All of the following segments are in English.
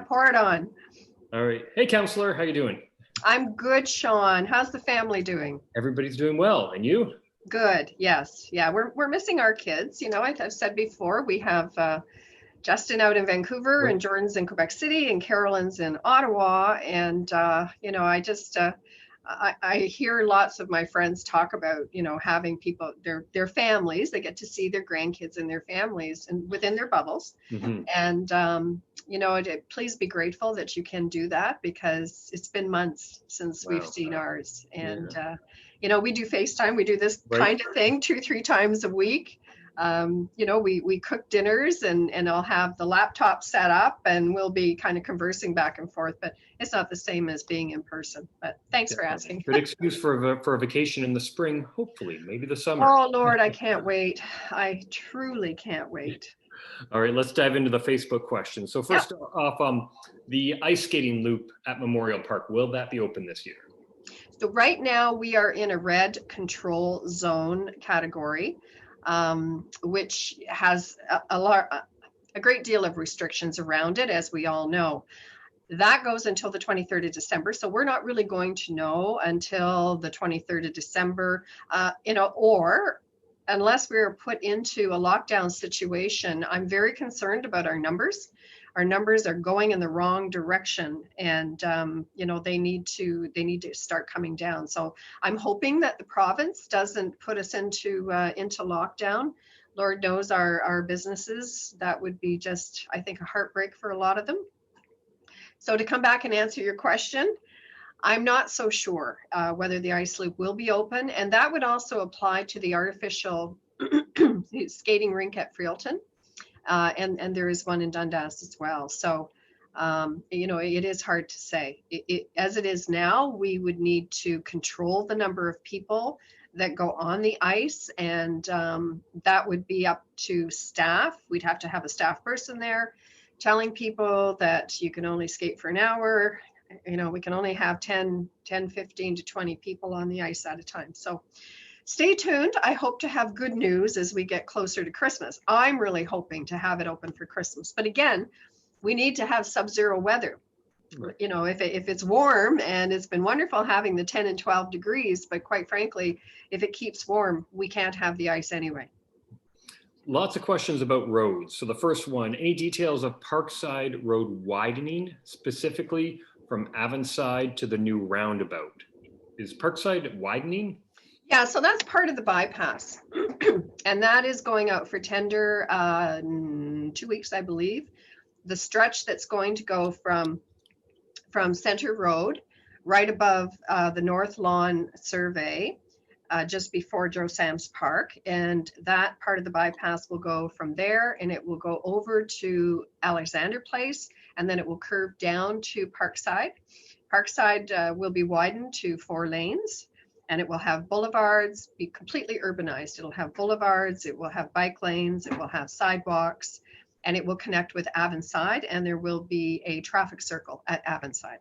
Pour it on. All right. Hey, Councillor, how you doing? I'm good, Sean. How's the family doing? Everybody's doing well. And you? Good. Yes. Yeah. We're missing our kids. You know, I've said before, we have Justin out in Vancouver, Right. and Jordan's in Quebec City, and Carolyn's in Ottawa. And you know, I hear lots of my friends talk about, you know, having people, their families, they get to see their grandkids and their families and within their bubbles. Mm-hmm. And you know, please be grateful that you can do that, because it's been months since we've seen ours. And you know, we do FaceTime. We do this kind of thing 2-3 times a week. You know, we cook dinners, and I'll have the laptop set up, and we'll be kind of conversing back and forth, but it's not the same as being in person. But thanks for asking. Good excuse for a vacation in the spring, hopefully, maybe the summer. Oh, Lord, I can't wait. I truly can't wait. All right, let's dive into the Facebook questions. So first off, the ice skating loop at Memorial Park, will that be open this year? So right now we are in a red control zone category, which has a great deal of restrictions around it, as we all know. That goes until the 23rd of December. So we're not really going to know until the 23rd of December, you know, or unless we're put into a lockdown situation. I'm very concerned about our numbers. Our numbers are going in the wrong direction, and you know, they need to start coming down. So I'm hoping that the province doesn't put us into lockdown. Lord knows our businesses, that would be just, I think, a heartbreak for a lot of them. So to come back and answer your question, I'm not so sure whether the ice loop will be open, and that would also apply to the artificial skating rink at Freelton. And there is one in Dundas as well. So, you know, it is hard to say. As it is now, we would need to control the number of people that go on the ice, and that would be up to staff. We'd have to have a staff person there telling people that you can only skate for an hour. You know, we can only have 10, 15 to 20 people on the ice at a time. So stay tuned. I hope to have good news as we get closer to Christmas. I'm really hoping to have it open for Christmas. But again, we need to have sub-zero weather. Right. You know, if it's warm, and it's been wonderful having the 10 and 12 degrees, but quite frankly, if it keeps warm, we can't have the ice anyway. Lots of questions about roads. So the first one, any details of Parkside Road widening, specifically from Avonside to the new roundabout? Is Parkside widening? Yeah, so that's part of the bypass. And that is going out for tender in 2 weeks, I believe. The stretch that's going to go from Center Road, right above the North Lawn Survey, just before Joe Sam's Park. And that part of the bypass will go from there, and it will go over to Alexander Place, and then it will curve down to Parkside. Parkside will be widened to 4 lanes, and it will have boulevards, be completely urbanized. It'll have boulevards, it will have bike lanes, it will have sidewalks, and it will connect with Avonside, and there will be a traffic circle at Avonside.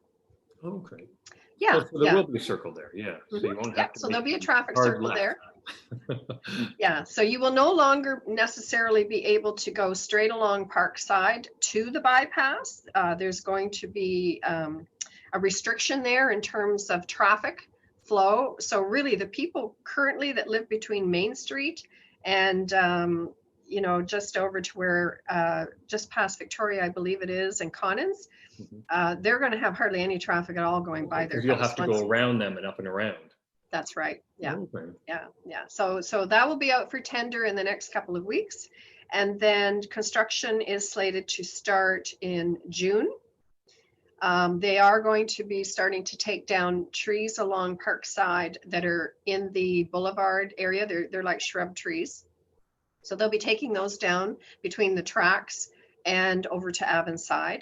Okay. Yeah, so there will be a circle there, yeah. So you won't have to so there'll be a traffic circle there. Yeah, so you will no longer necessarily be able to go straight along Parkside to the bypass. There's going to be a restriction there in terms of traffic flow. So really, the people currently that live between Main Street and you know, just over to where just past Victoria, I believe it is, and Connins, they're going to have hardly any traffic at all going by their house. You'll have to go around them and up and around. That's right. Yeah. Okay. Yeah. So that will be out for tender in the next couple of weeks, and then construction is slated to start in June. They are going to be starting to take down trees along Parkside that are in the boulevard area. They're like shrub trees. So they'll be taking those down between the tracks and over to Avonside.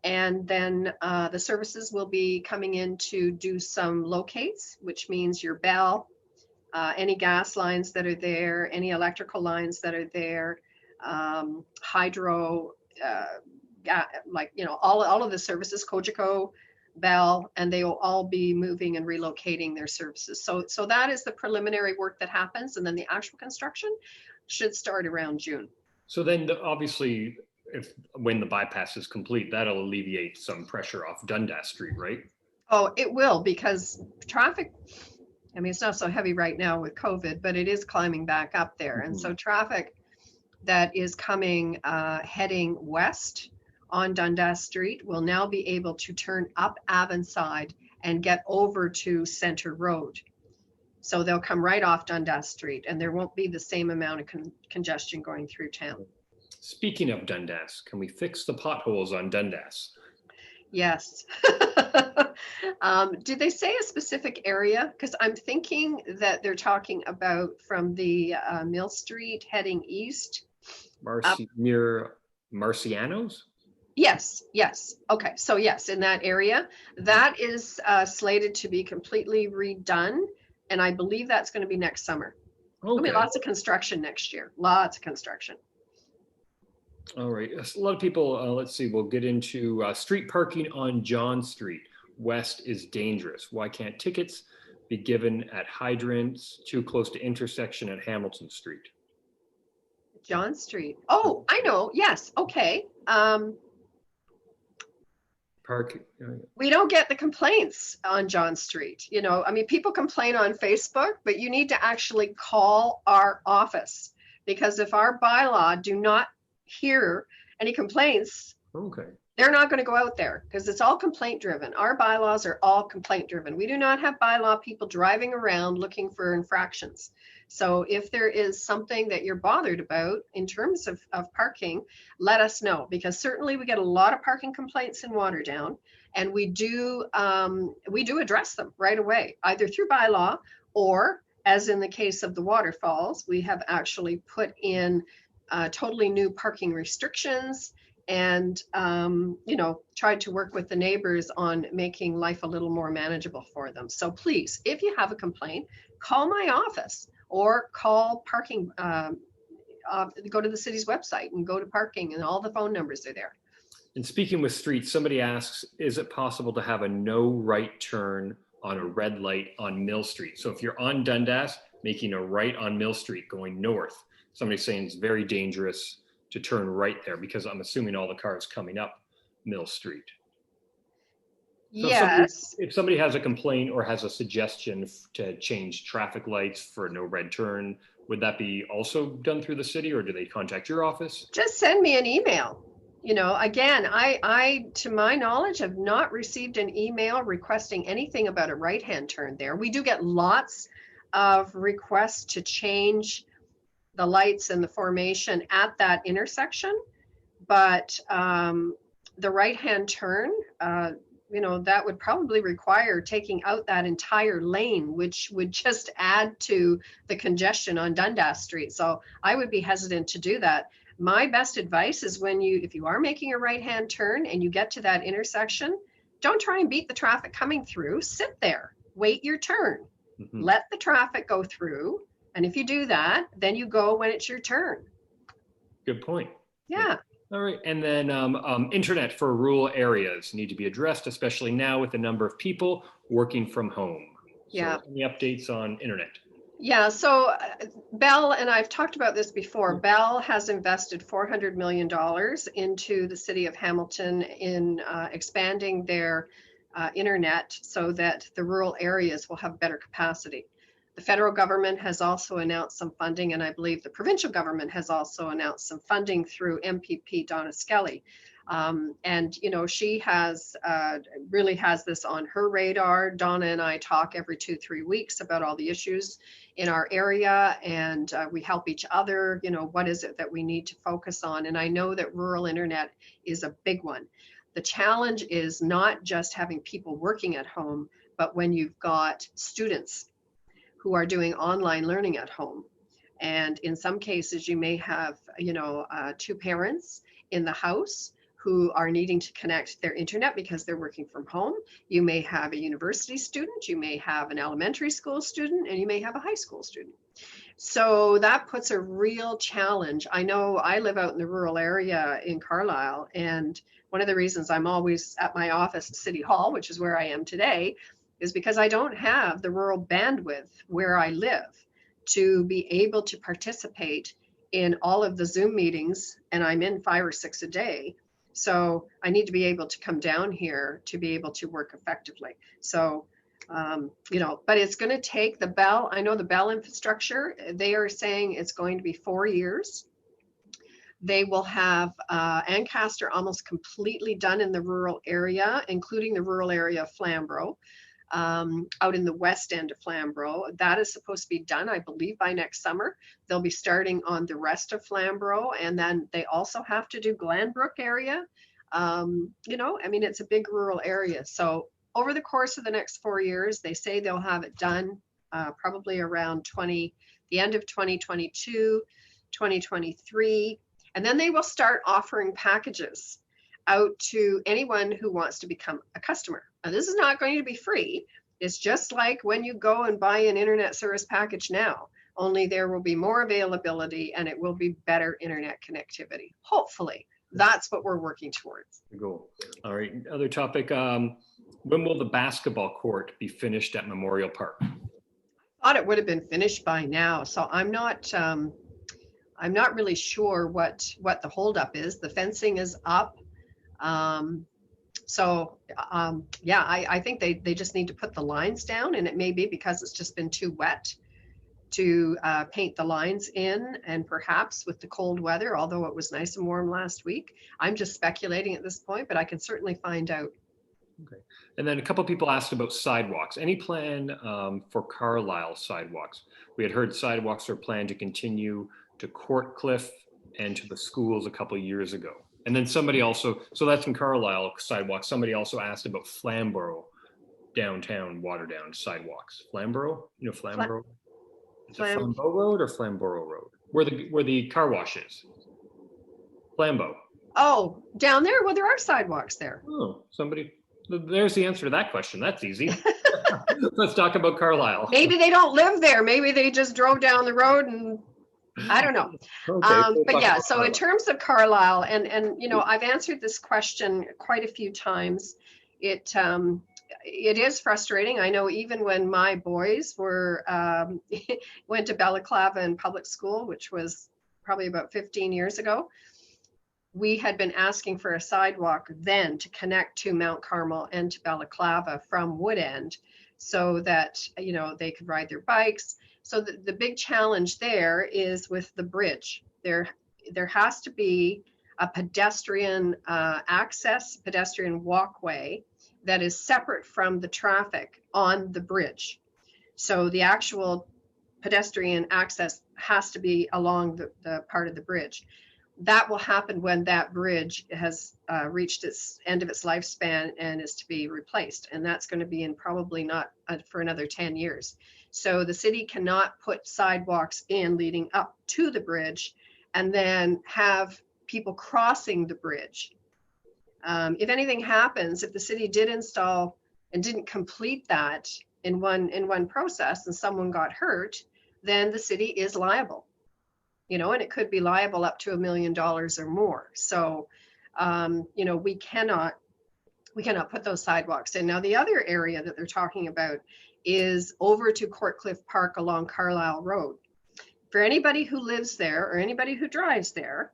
And then the services will be coming in to do some locates, which means your bell, any gas lines that are there, any electrical lines that are there, hydro, like, you know, all of the services, Cogeco, Bell, and they will all be moving and relocating their services. So that is the preliminary work that happens, and then the actual construction should start around June. So then obviously when the bypass is complete, that'll alleviate some pressure off Dundas Street, right? Oh, it will, because traffic, I mean, it's not so heavy right now with COVID, but it is climbing back up there. And so traffic that is coming, heading west on Dundas Street will now be able to turn up Avonside and get over to Center Road. So they'll come right off Dundas Street, and there won't be the same amount of congestion going through town. Speaking of Dundas, can we fix the potholes on Dundas? Yes. Did they say a specific area? Because I'm thinking that they're talking about from the Mill Street heading east. Near Marciano's? Yes, yes. Okay, so yes, in that area. That is slated to be completely redone, and I believe that's going to be next summer. Okay. There'll be lots of construction next year. Lots of construction. All right. A lot of people, let's see, we'll get into street parking on John Street. West is dangerous. Why can't tickets be given at hydrants too close to intersection at Hamilton Street? John Street. Oh, I know. Yes. Okay. We don't get the complaints on John Street. You know, I mean, people complain on Facebook, but you need to actually call our office, because if our bylaw do not hear any complaints, okay, they're not going to go out there, because it's all complaint driven. Our bylaws are all complaint driven. We do not have bylaw people driving around looking for infractions. So if there is something that you're bothered about in terms of parking, let us know, because certainly we get a lot of parking complaints in Waterdown, and we do address them right away, either through bylaw or, as in the case of the waterfalls, we have actually put in totally new parking restrictions, and tried to work with the neighbors on making life a little more manageable for them. So please, if you have a complaint, call my office or call parking, go to the city's website and go to parking, and all the phone numbers are there. And speaking with streets, somebody asks, is it possible to have a no right turn on a red light on Mill Street? So if you're on Dundas, making a right on Mill Street going north, somebody's saying it's very dangerous to turn right there, because I'm assuming all the cars coming up Mill Street. So yes. If somebody has a complaint or has a suggestion to change traffic lights for no red turn, would that be also done through the city, or do they contact your office? Just send me an email. You know, again, I, to my knowledge, have not received an email requesting anything about a right-hand turn there. We do get lots of requests to change the lights and the formation at that intersection, but the right-hand turn, that would probably require taking out that entire lane, which would just add to the congestion on Dundas Street. So I would be hesitant to do that. My best advice is if you are making a right-hand turn and you get to that intersection, don't try and beat the traffic coming through. Sit there, wait your turn, let the traffic go through. And if you do that, then you go when it's your turn. Good point. Yeah. All right. And then internet for rural areas need to be addressed, especially now with the number of people working from home. Yeah. So any updates on internet? Yeah. So Bell, and I've talked about this before, Bell has invested $400 million into the city of Hamilton in expanding their internet so that the rural areas will have better capacity. The federal government has also announced some funding, and I believe the provincial government has also announced some funding through MPP Donna Skelly. And, she really has this on her radar. Donna and I talk every 2-3 weeks about all the issues in our area, and we help each other. What is it that we need to focus on? And I know that rural internet is a big one. The challenge is not just having people working at home, but when you've got students who are doing online learning at home. And in some cases, you may have, two parents in the house who are needing to connect their internet because they're working from home. You may have a university student, you may have an elementary school student, and you may have a high school student. So that puts a real challenge. I know I live out in the rural area in Carlisle, and one of the reasons I'm always at my office at City Hall, which is where I am today, is because I don't have the rural bandwidth where I live to be able to participate in all of the Zoom meetings, and I'm in 5 or 6 a day. So I need to be able to come down here to be able to work effectively. So, but it's going to take the Bell. I know the Bell infrastructure, they are saying it's going to be 4 years. They will have Ancaster almost completely done in the rural area, including the rural area of Flamborough. Out in the west end of Flamborough. That is supposed to be done, I believe, by next summer. They'll be starting on the rest of Flamborough, and then they also have to do Glenbrook area. It's a big rural area. So over the course of the next 4 years, they say they'll have it done probably around the end of 2022, 2023, and then they will start offering packages out to anyone who wants to become a customer. Now, this is not going to be free. It's just like when you go and buy an internet service package now, only there will be more availability and it will be better internet connectivity. Hopefully, that's what we're working towards. Cool. All right, other topic. When will the basketball court be finished at Memorial Park? I thought it would have been finished by now, so I'm not really sure what the holdup is. The fencing is up. I think they just need to put the lines down, and it may be because it's just been too wet to paint the lines in, and perhaps with the cold weather, although it was nice and warm last week. I'm just speculating at this point, but I can certainly find out. Okay. And then a couple of people asked about sidewalks. Any plan for Carlisle sidewalks? We had heard sidewalks are planned to continue to Courtcliff and to the schools a couple of years ago. And then somebody also, so that's in Carlisle sidewalks. Somebody also asked about Flamborough downtown Waterdown sidewalks. Flamborough? You know Flamborough? Is it Flamborough Road or Flamborough Road? Where the car wash is. Flambeau. Oh, down there? Well, there are sidewalks there. Oh, there's the answer to that question. That's easy. Let's talk about Carlisle. Maybe they don't live there. Maybe they just drove down the road and I don't know. Okay, but yeah, so in terms of Carlisle, and I've answered this question quite a few times. It is frustrating. I know even when my boys were went to Balaclava in public school, which was probably about 15 years ago, we had been asking for a sidewalk then to connect to Mount Carmel and to Balaclava from Wood End so that, they could ride their bikes. So the big challenge there is with the bridge. There has to be a pedestrian pedestrian walkway that is separate from the traffic on the bridge. So the actual pedestrian access has to be along the part of the bridge. That will happen when that bridge has reached its end of its lifespan and is to be replaced. And that's going to be in probably not for another 10 years. So the city cannot put sidewalks in leading up to the bridge and then have people crossing the bridge. If anything happens, if the city did install and didn't complete that in one process and someone got hurt, then the city is liable, and it could be liable up to $1 million or more. So, we cannot put those sidewalks in. Now, the other area that they're talking about is over to Courtcliff Park along Carlisle Road. For anybody who lives there or anybody who drives there,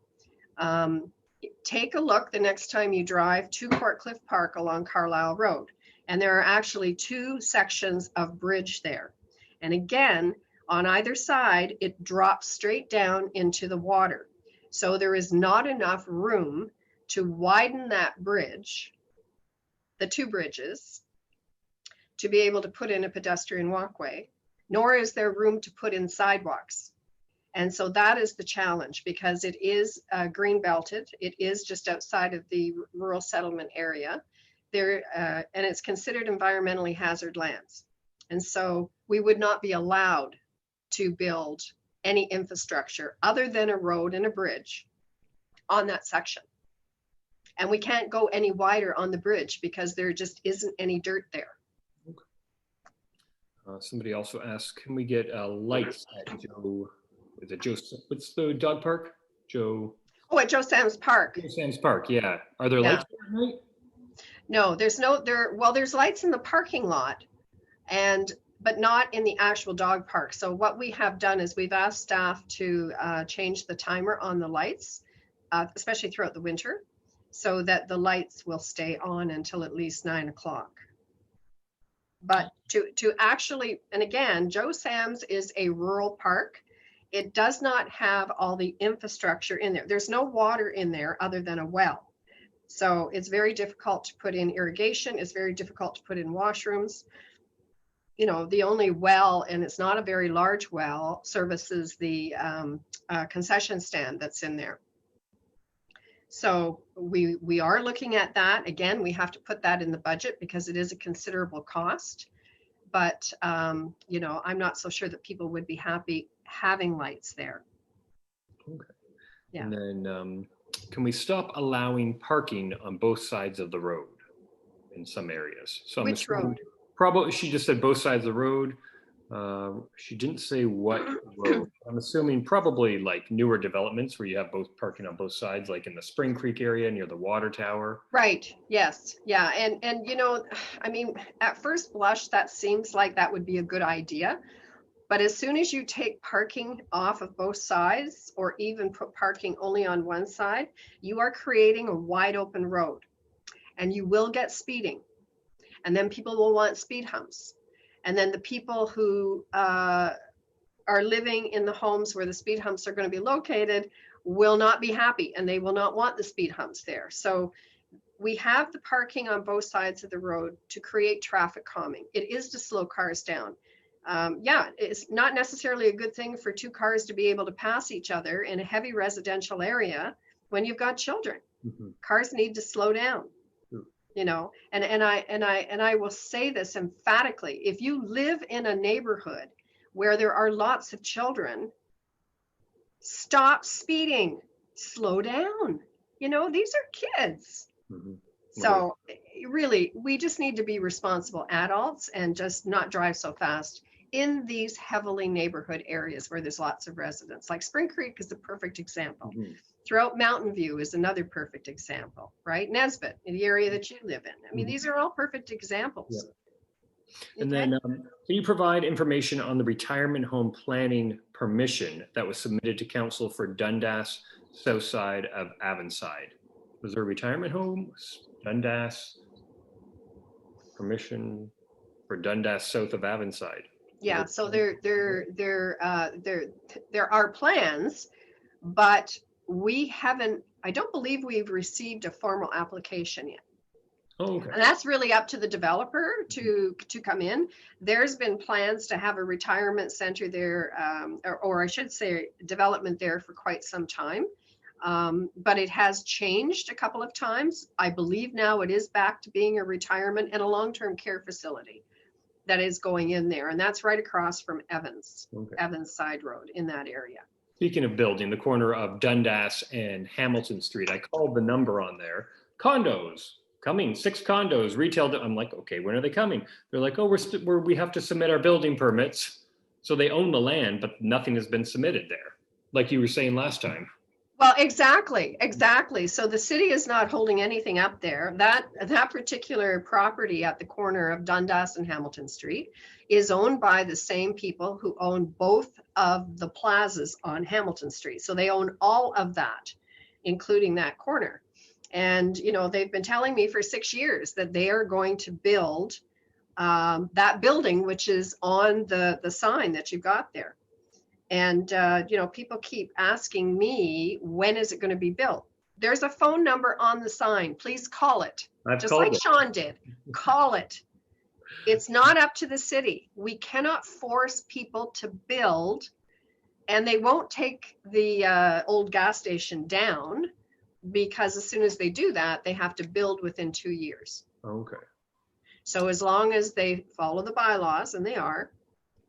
take a look the next time you drive to Courtcliff Park along Carlisle Road. And there are actually 2 sections of bridge there. And again, on either side, it drops straight down into the water. So there is not enough room to widen that bridge, the 2 bridges, to be able to put in a pedestrian walkway, nor is there room to put in sidewalks. And so that is the challenge because it is green belted. It is just outside of the rural settlement area there, and it's considered environmentally hazard lands. And so we would not be allowed to build any infrastructure other than a road and a bridge on that section. And we can't go any wider on the bridge because there just isn't any dirt there. Somebody also asked, can we get lights at Joe? Is it Joe? What's the dog park? Joe? Oh, at Joe Sam's Park. Joe Sam's Park, yeah. Are there lights there at night? No, there's lights in the parking lot. And but not in the actual dog park. So what we have done is we've asked staff to change the timer on the lights, especially throughout the winter, so that the lights will stay on until at least 9 o'clock. But to actually, and again, Joe Sam's is a rural park. It does not have all the infrastructure in there. There's no water in there other than a well. So it's very difficult to put in irrigation. It's very difficult to put in washrooms. You know, the only well, and it's not a very large well, services the concession stand that's in there. So we are looking at that. Again, we have to put that in the budget because it is a considerable cost. But, you know, I'm not so sure that people would be happy having lights there. Okay. Yeah. And then can we stop allowing parking on both sides of the road in some areas? So Which road? Probably, she just said both sides of the road. She didn't say what road. I'm assuming probably like newer developments where you have both parking on both sides, like in the Spring Creek area near the water tower. Right. Yes. Yeah. And you know, I mean, at first blush, that seems like that would be a good idea. But as soon as you take parking off of both sides, or even put parking only on one side, you are creating a wide open road, and you will get speeding. And then people will want speed humps. And then the people who are living in the homes where the speed humps are going to be located will not be happy, and they will not want the speed humps there. So we have the parking on both sides of the road to create traffic calming. It is to slow cars down. Yeah, it's not necessarily a good thing for two cars to be able to pass each other in a heavy residential area when you've got children. Mm-hmm. Cars need to slow down. You know, and I will say this emphatically: if you live in a neighborhood where there are lots of children, stop speeding, slow down. You know, these are kids. Mm-hmm. So really, we just need to be responsible adults and just not drive so fast in these heavily neighborhood areas where there's lots of residents. Like Spring Creek is a perfect example. Mm-hmm. Throughout Mountain View is another perfect example, right? Nesbitt, in the area that you live in. I mean, these are all perfect examples. Yeah. And then can you provide information on the retirement home planning permission that was submitted to council for Dundas, south side of Avonside? Was there a retirement home? Dundas, permission for Dundas, south of Avonside? Yeah, so there are plans, but we haven't, I don't believe we've received a formal application yet. Oh, okay. And that's really up to the developer to come in. There's been plans to have a retirement center there, or I should say development there for quite some time. But it has changed a couple of times. I believe now it is back to being a retirement and a long-term care facility that is going in there. And that's right across from Evans, okay. Evans Side Road in that area. Speaking of building, the corner of Dundas and Hamilton Street, I called the number on there. Condos coming, 6 condos, retail. I'm like, okay, when are they coming? They're like, oh, we have to submit our building permits. So they own the land, but nothing has been submitted there, like you were saying last time. Well, exactly. So the city is not holding anything up there. That particular property at the corner of Dundas and Hamilton Street is owned by the same people who own both of the plazas on Hamilton Street. So they own all of that, including that corner. And, you know, they've been telling me for 6 years that they are going to build that building, which is on the sign that you've got there. And, you know, people keep asking me, when is it going to be built? There's a phone number on the sign. Please call it. Just like Sean did. Call it. It's not up to the city. We cannot force people to build, and they won't take the old gas station down, because as soon as they do that, they have to build within 2 years. Okay. So as long as they follow the bylaws, and they are,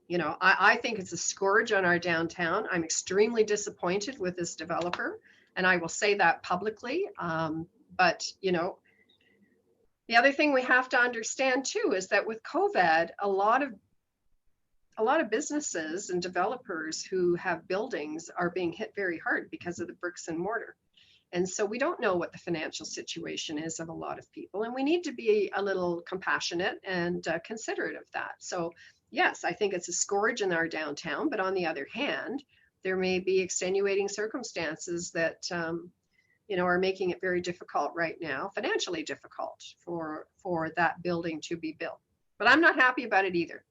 you know, I think it's a scourge on our downtown. I'm extremely disappointed with this developer, and I will say that publicly. But, you know, the other thing we have to understand too is that with COVID, a lot of businesses and developers who have buildings are being hit very hard because of the bricks and mortar. And so we don't know what the financial situation is of a lot of people, and we need to be a little compassionate and considerate of that. So, yes, I think it's a scourge in our downtown, but on the other hand, there may be extenuating circumstances that are making it very difficult right now, financially difficult for that building to be built. But I'm not happy about it either.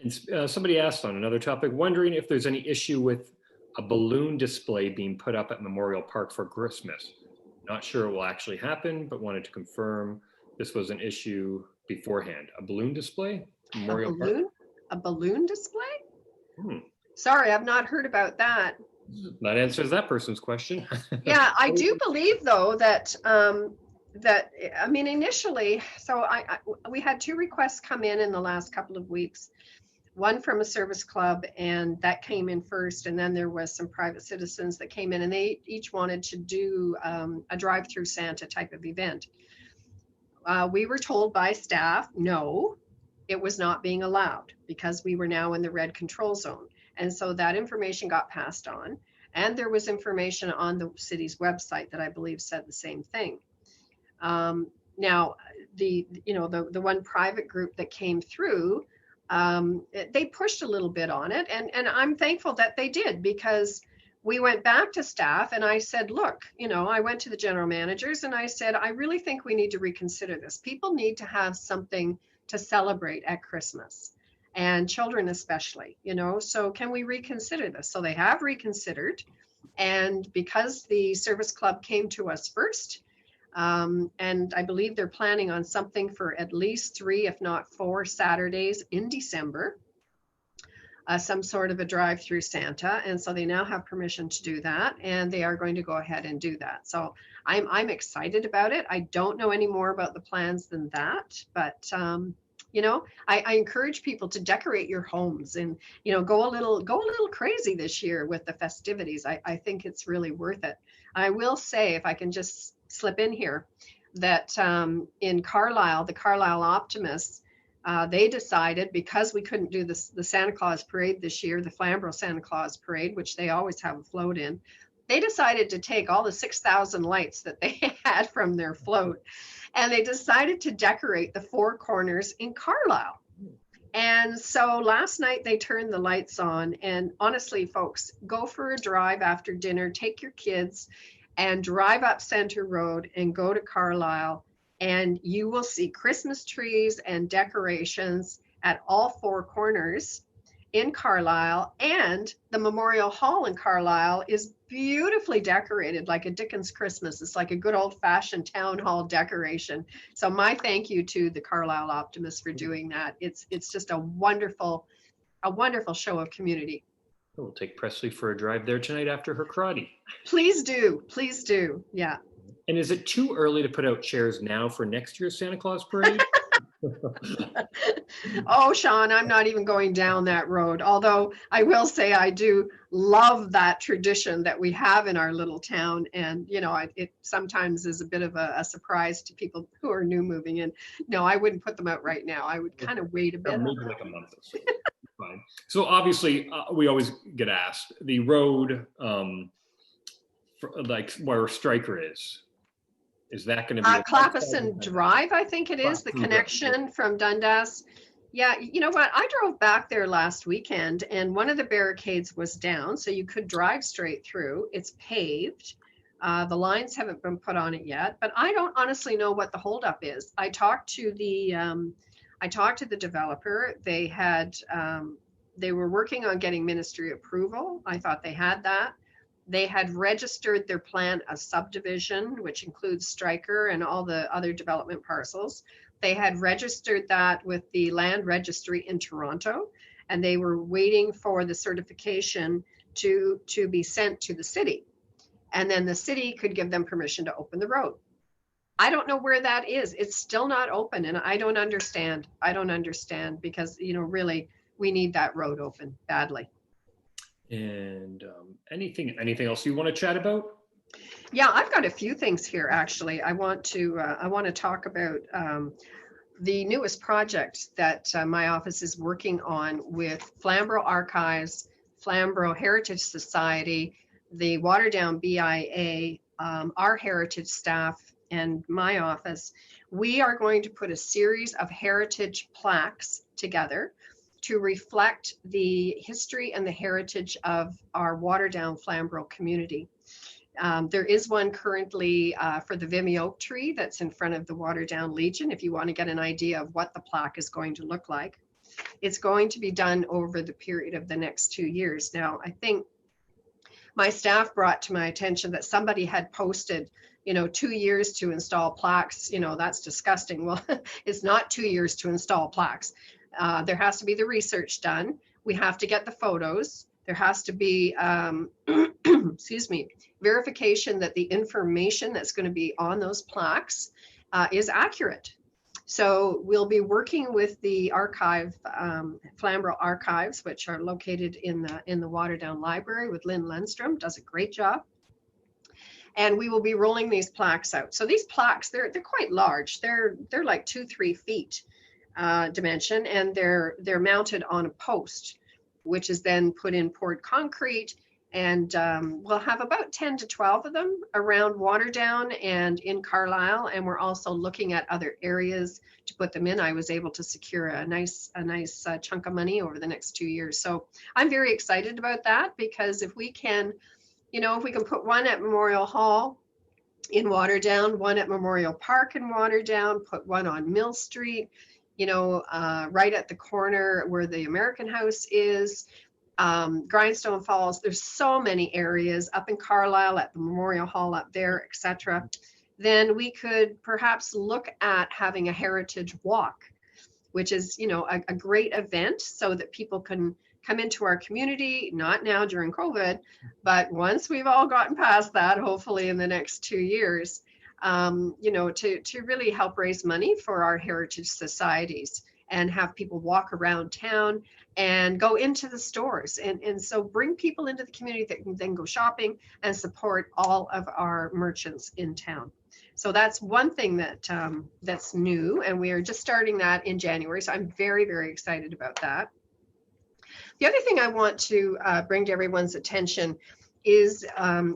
And somebody asked on another topic, wondering if there's any issue with a balloon display being put up at Memorial Park for Christmas. Not sure it will actually happen, but wanted to confirm this was an issue beforehand. A balloon display? Memorial Park? A balloon display? Hmm. Sorry, I've not heard about that. That answers that person's question. Yeah, I do believe though that initially, so we had 2 requests come in the last couple of weeks. One from a service club, and that came in first, and then there was some private citizens that came in, and they each wanted to do a drive-through Santa type of event. We were told by staff, no, it was not being allowed because we were now in the red control zone. And so that information got passed on, and there was information on the city's website that I believe said the same thing. Now, the one private group that came through, they pushed a little bit on it, and I'm thankful that they did, because we went back to staff and I said, look, I went to the general managers and I said, I really think we need to reconsider this. People need to have something to celebrate at Christmas, and children especially, so can we reconsider this? So they have reconsidered, and because the service club came to us first, and I believe they're planning on something for at least 3, if not 4 Saturdays in December, some sort of a drive-through Santa. And so they now have permission to do that, and they are going to go ahead and do that. So I'm excited about it. I don't know any more about the plans than that, but I encourage people to decorate your homes and, go a little crazy this year with the festivities. I think it's really worth it. I will say, if I can just slip in here, that in Carlisle, the Carlisle Optimists, they decided, because we couldn't do the Santa Claus parade this year, the Flamborough Santa Claus parade, which they always have a float in, they decided to take all the 6,000 lights that they had from their float, and they decided to decorate the 4 corners in Carlisle. And so last night they turned the lights on, and honestly, folks, go for a drive after dinner, take your kids and drive up Center Road and go to Carlisle, and you will see Christmas trees and decorations at all 4 corners in Carlisle. And the Memorial Hall in Carlisle is beautifully decorated like a Dickens Christmas. It's like a good old-fashioned town hall decoration. So my thank you to the Carlisle Optimists for doing that. It's just a wonderful show of community. We'll take Presley for a drive there tonight after her karate. Please do. Please do. Yeah. And is it too early to put out chairs now for next year's Santa Claus parade? Oh, Sean, I'm not even going down that road. Although I will say I do love that tradition that we have in our little town. And, it sometimes is a bit of a surprise to people who are new moving in. No, I wouldn't put them out right now. I would kind of wait a bit. Maybe like a month or so. Fine. So obviously, we always get asked, the road, like where Stryker is that going to be Clappison Drive? I think it is the connection from Dundas. Yeah, you know what? I drove back there last weekend, and one of the barricades was down, so you could drive straight through. It's paved. The lines haven't been put on it yet, but I don't honestly know what the holdup is. I talked to the developer. They were working on getting ministry approval. I thought they had that. They had registered their plan as subdivision, which includes Stryker and all the other development parcels. They had registered that with the land registry in Toronto, and they were waiting for the certification to be sent to the city. And then the city could give them permission to open the road. I don't know where that is. It's still not open, and I don't understand. Because, really, we need that road open badly. And anything else you want to chat about? Yeah, I've got a few things here, actually. I want to talk about the newest project that my office is working on with Flamborough Archives, Flamborough Heritage Society, the Waterdown BIA, our heritage staff, and my office. We are going to put a series of heritage plaques together to reflect the history and the heritage of our Waterdown Flamborough community. There is one currently for the Vimy Oak tree that's in front of the Waterdown Legion, if you want to get an idea of what the plaque is going to look like. It's going to be done over the period of the next 2 years. Now, I think my staff brought to my attention that somebody had posted, 2 years to install plaques. That's disgusting. Well, it's not 2 years to install plaques. There has to be the research done. We have to get the photos. There has to be, excuse me, verification that the information that's going to be on those plaques is accurate. So we'll be working with the archive, Flamborough Archives, which are located in the Waterdown Library with Lynn Lundstrom, does a great job. And we will be rolling these plaques out. So these plaques, they're quite large. They're like 2-3 feet dimension, and they're mounted on a post, which is then put in poured concrete. And we'll have about 10 to 12 of them around Waterdown and in Carlisle. And we're also looking at other areas to put them in. I was able to secure a nice chunk of money over the next 2 years. So I'm very excited about that, because if we can, if we can put one at Memorial Hall in Waterdown, one at Memorial Park in Waterdown, put one on Mill Street, right at the corner where the American House is, Grindstone Falls, there's so many areas up in Carlisle at the Memorial Hall up there, etc. Then we could perhaps look at having a heritage walk, which is, a great event so that people can come into our community, not now during COVID, but once we've all gotten past that, hopefully in the next 2 years, to really help raise money for our heritage societies and have people walk around town and go into the stores. And so bring people into the community that can then go shopping and support all of our merchants in town. So that's one thing that that's new, and we are just starting that in January. So I'm very, very excited about that. The other thing I want to bring to everyone's attention is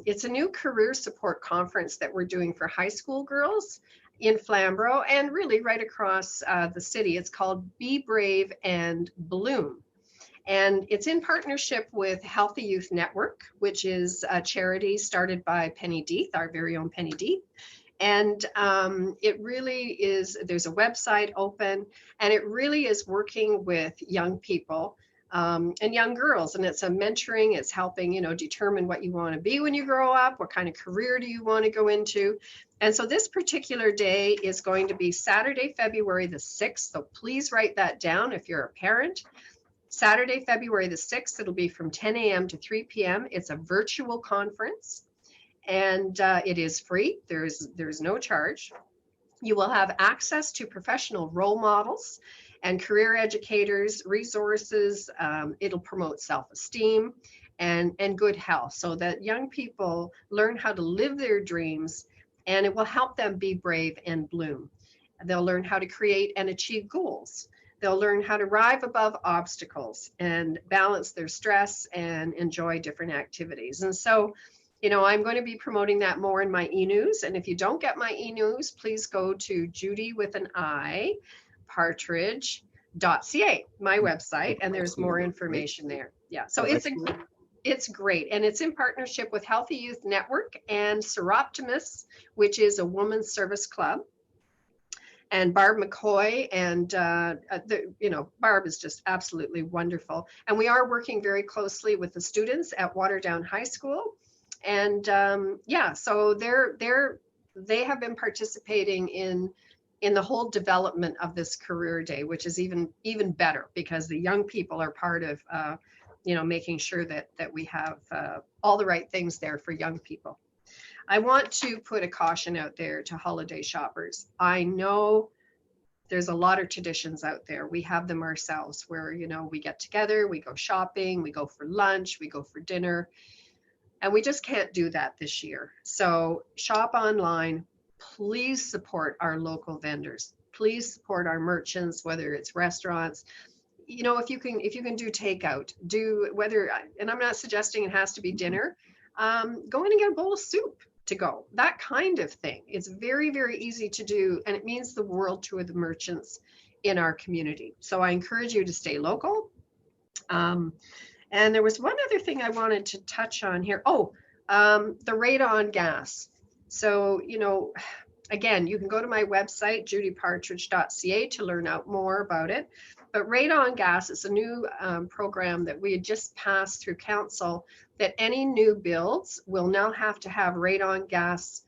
it's a new career support conference that we're doing for high school girls in Flamborough and really right across the city. It's called Be Brave and Bloom. And it's in partnership with Healthy Youth Network, which is a charity started by Penny Deeth, our very own Penny Deeth. And it really is, there's a website open, and it really is working with young people and young girls. And it's a mentoring, it's helping, determine what you want to be when you grow up, what kind of career do you want to go into. And so this particular day is going to be Saturday, February the 6th. So please write that down if you're a parent. Saturday, February the 6th, it'll be from 10 a.m. to 3 p.m. It's a virtual conference, and it is free. There's no charge. You will have access to professional role models and career educators, resources. It'll promote self-esteem and good health so that young people learn how to live their dreams, and it will help them be brave and bloom. They'll learn how to create and achieve goals. They'll learn how to rise above obstacles and balance their stress and enjoy different activities. And so, I'm going to be promoting that more in my e-news. And if you don't get my e-news, please go to Judi with an I, Partridge.ca, my website, and there's more information there. Yeah, so it's great. And it's in partnership with Healthy Youth Network and Seroptimus, which is a women's service club. And Barb McCoy, and Barb is just absolutely wonderful. And we are working very closely with the students at Waterdown High School. And so they have been participating in the whole development of this career day, which is even better because the young people are part of making sure that we have all the right things there for young people. I want to put a caution out there to holiday shoppers. I know there's a lot of traditions out there. We have them ourselves where, we get together, we go shopping, we go for lunch, we go for dinner, and we just can't do that this year. So shop online. Please support our local vendors. Please support our merchants, whether it's restaurants. If you can do takeout, and I'm not suggesting it has to be dinner, go in and get a bowl of soup to go, that kind of thing. It's very, very easy to do, and it means the world to the merchants in our community. So I encourage you to stay local, And there was one other thing I wanted to touch on here. Oh, the radon gas. So, again, you can go to my website, judipartridge.ca, to learn out more about it. But radon gas is a new program that we had just passed through council, that any new builds will now have to have radon gas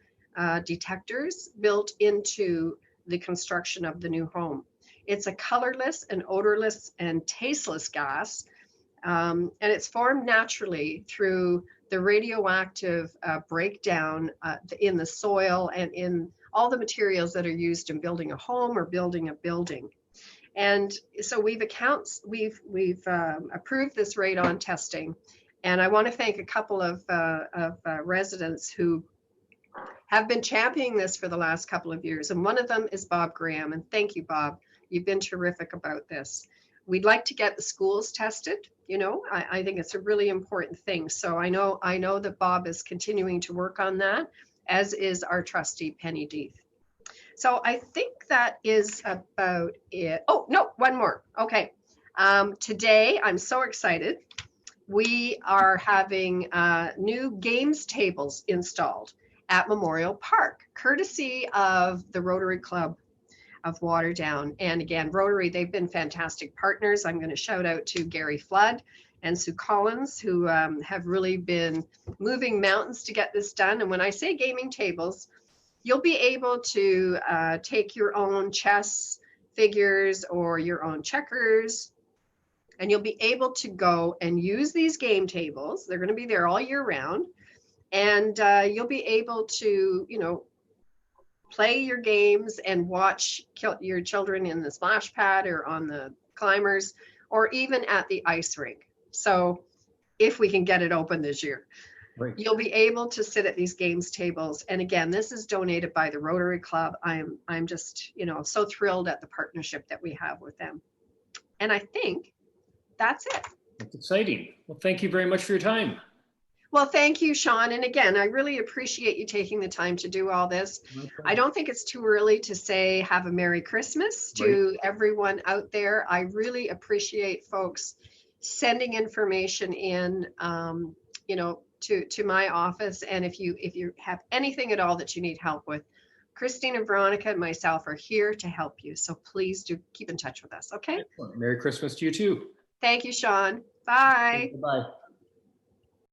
detectors built into the construction of the new home. It's a colorless and odorless and tasteless gas, and it's formed naturally through the radioactive breakdown in the soil and in all the materials that are used in building a home or building a building. And so we've approved this radon testing, and I want to thank a couple of residents who have been championing this for the last couple of years, and one of them is Bob Graham. And thank you, Bob. You've been terrific about this. We'd like to get the schools tested. I think it's a really important thing. So I know that Bob is continuing to work on that, as is our trustee Penny Deeth. So I think that is about it. Oh, no, one more. Okay. Today, I'm so excited. We are having new games tables installed at Memorial Park, courtesy of the Rotary Club of Waterdown. And again, Rotary, they've been fantastic partners. I'm going to shout out to Gary Flood and Sue Collins, who have really been moving mountains to get this done. And when I say gaming tables, you'll be able to take your own chess figures or your own checkers, and you'll be able to go and use these game tables. They're going to be there all year round. And you'll be able to, play your games and watch your children in the splash pad or on the climbers, or even at the ice rink. So if we can get it open this year, right, you'll be able to sit at these games tables. And again, this is donated by the Rotary Club. I'm just, so thrilled at the partnership that we have with them. And I think that's it. That's exciting. Well, thank you very much for your time. Well, thank you, Sean. And again, I really appreciate you taking the time to do all this. I don't think it's too early to say have a Merry Christmas to everyone out there. I really appreciate folks sending information in, to my office. And if you have anything at all that you need help with, Christine and Veronica and myself are here to help you. So please do keep in touch with us. Okay. Excellent. Merry Christmas to you too. Thank you, Sean. Bye. Bye.